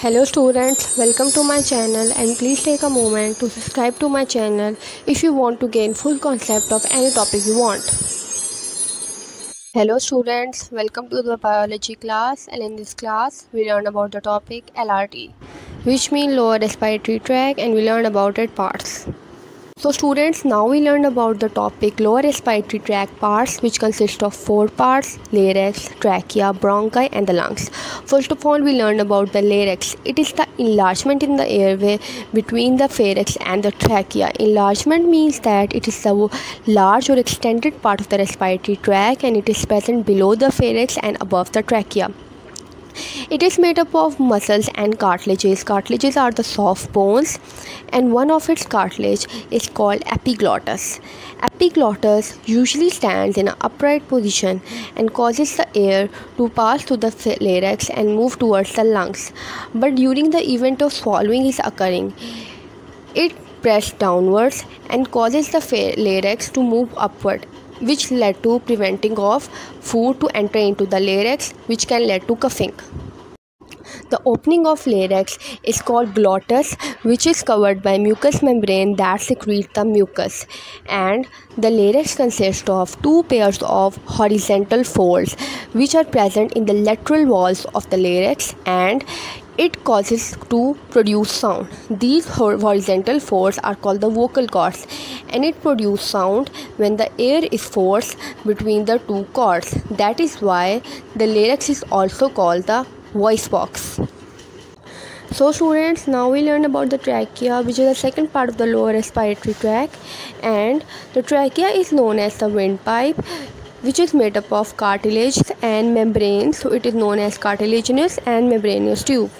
Hello students, welcome to my channel and please take a moment to subscribe to my channel if you want to gain full concept of any topic you want. Hello students, welcome to the biology class, and in this class we learn about the topic LRT, which means lower respiratory tract, and we learn about its parts. So students, now we learned about the topic lower respiratory tract parts, which consist of 4 parts: larynx, trachea, bronchi and the lungs. First of all, we learned about the larynx. It is the enlargement in the airway between the pharynx and the trachea. Enlargement means that it is a large or extended part of the respiratory tract, and it is present below the pharynx and above the trachea. It is made up of muscles and cartilages. Cartilages are the soft bones, and one of its cartilage is called epiglottis. Epiglottis usually stands in an upright position and causes the air to pass through the larynx and move towards the lungs. But during the event of swallowing is occurring, it presses downwards and causes the larynx to move upward, which led to preventing of food to enter into the larynx, which can lead to coughing. The opening of larynx is called glottis, which is covered by mucous membrane that secretes the mucus, and the larynx consists of 2 pairs of horizontal folds which are present in the lateral walls of the larynx, and it causes to produce sound. These horizontal folds are called the vocal cords, and it produces sound when the air is forced between the 2 cords. That is why the larynx is also called the voice box. So students, now we learn about the trachea, which is the second part of the lower respiratory tract, and the trachea is known as the windpipe, which is made up of cartilage and membrane, so it is known as cartilaginous and membranous tube.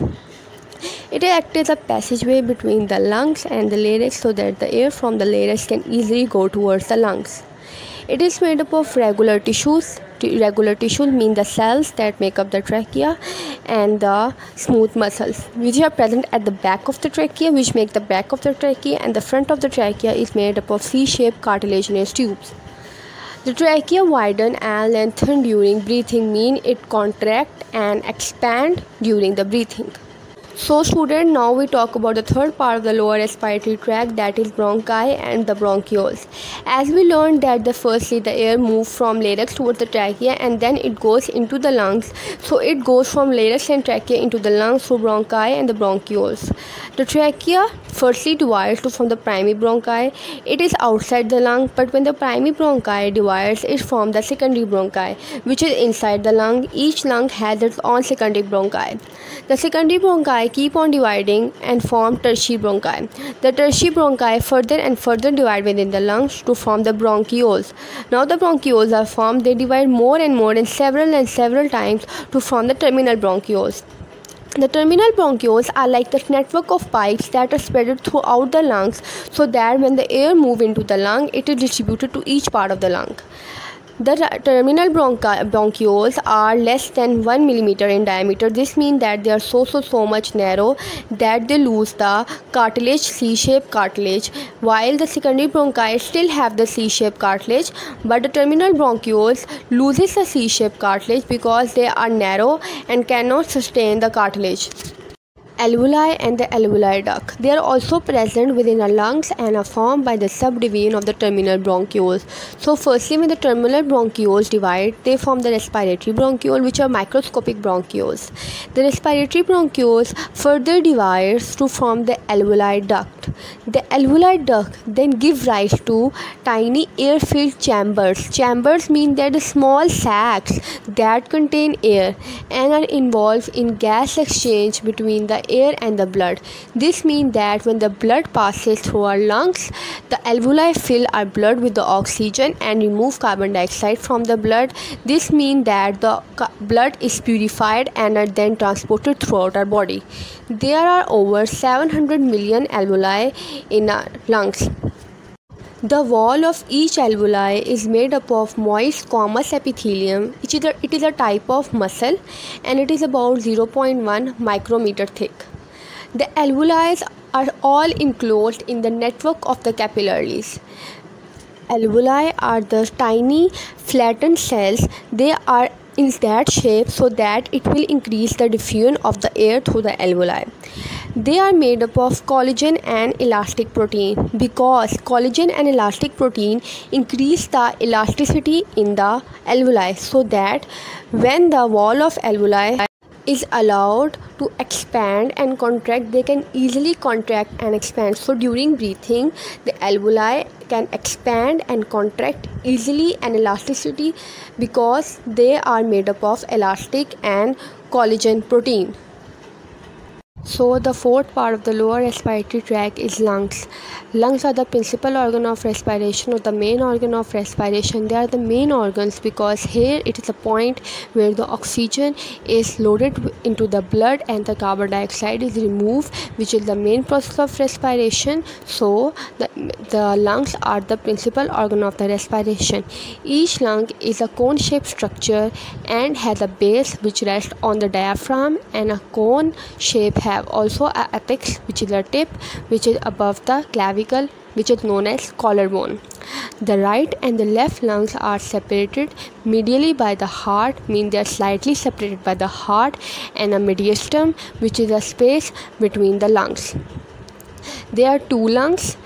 It acts as a passageway between the lungs and the larynx so that the air from the larynx can easily go towards the lungs. It is made up of regular tissues. Regular tissues mean the cells that make up the trachea, and the smooth muscles, which are present at the back of the trachea, which make the back of the trachea, and the front of the trachea is made up of C-shaped cartilaginous tubes. The trachea widen and lengthen during breathing, mean it contract and expand during the breathing. So student, now we talk about the third part of the lower respiratory tract, that is bronchi and the bronchioles. As we learned that firstly the air moves from larynx towards the trachea and then it goes into the lungs. So it goes from larynx and trachea into the lungs through bronchi and the bronchioles. The trachea firstly divides from the primary bronchi. It is outside the lung, but when the primary bronchi divides, it forms the secondary bronchi, which is inside the lung. Each lung has its own secondary bronchi. The secondary bronchi keep on dividing and form tertiary bronchi. The tertiary bronchi further and further divide within the lungs to form the bronchioles. Now the bronchioles are formed, they divide more and more and several times to form the terminal bronchioles. The terminal bronchioles are like the network of pipes that are spread throughout the lungs, so that when the air moves into the lung, it is distributed to each part of the lung. The terminal bronchioles are less than 1 millimeter in diameter. This means that they are so much narrow that they lose the cartilage, C-shaped cartilage, while the secondary bronchi still have the C-shaped cartilage, but the terminal bronchioles loses the C-shaped cartilage because they are narrow and cannot sustain the cartilage. Alveoli and the alveoli duct. They are also present within our lungs and are formed by the subdivision of the terminal bronchioles. So firstly, when the terminal bronchioles divide, they form the respiratory bronchiole, which are microscopic bronchioles. The respiratory bronchioles further divides to form the alveoli duct. The alveoli duct then give rise to tiny air-filled chambers. Chambers mean that the small sacs that contain air and are involved in gas exchange between the air and the blood. This means that when the blood passes through our lungs, the alveoli fill our blood with the oxygen and remove carbon dioxide from the blood. This means that the blood is purified and are then transported throughout our body. There are over 700 million alveoli in our lungs. The wall of each alveoli is made up of moist squamous epithelium. It is a type of muscle, and it is about 0.1 micrometer thick. The alveoli are all enclosed in the network of the capillaries. Alveoli are the tiny flattened cells. They are in that shape so that it will increase the diffusion of the air through the alveoli. They are made up of collagen and elastic protein because collagen and elastic protein increase the elasticity in the alveoli so that when the wall of alveoli is allowed to expand and contract, they can easily contract and expand. So during breathing, the alveoli can expand and contract easily and elasticity because they are made up of elastic and collagen protein. So the fourth part of the lower respiratory tract is lungs. Lungs are the principal organ of respiration or the main organ of respiration. They are the main organs because here it is a point where the oxygen is loaded into the blood and the carbon dioxide is removed, which is the main process of respiration. So the lungs are the principal organ of the respiration. Each lung is a cone-shaped structure and has a base which rests on the diaphragm, and a cone shape have also an apex, which is a tip which is above the clavicle, which is known as collarbone. The right and the left lungs are separated medially by the heart, means they are slightly separated by the heart, and a mediastinum, which is a space between the lungs. There are two lungs,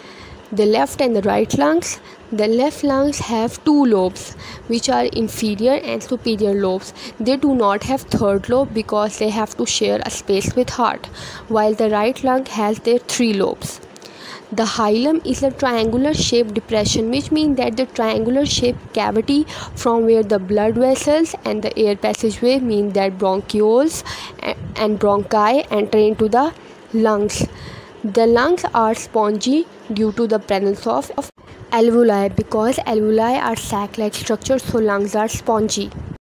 the left and the right lungs. The left lungs have two lobes, which are inferior and superior lobes. They do not have third lobe because they have to share a space with heart, while the right lung has their three lobes. The hilum is a triangular shaped depression, which means that the triangular shaped cavity from where the blood vessels and the air passageway mean that bronchioles and bronchi enter into the lungs. The lungs are spongy due to the presence of alveoli because alveoli are sac-like structures, so lungs are spongy.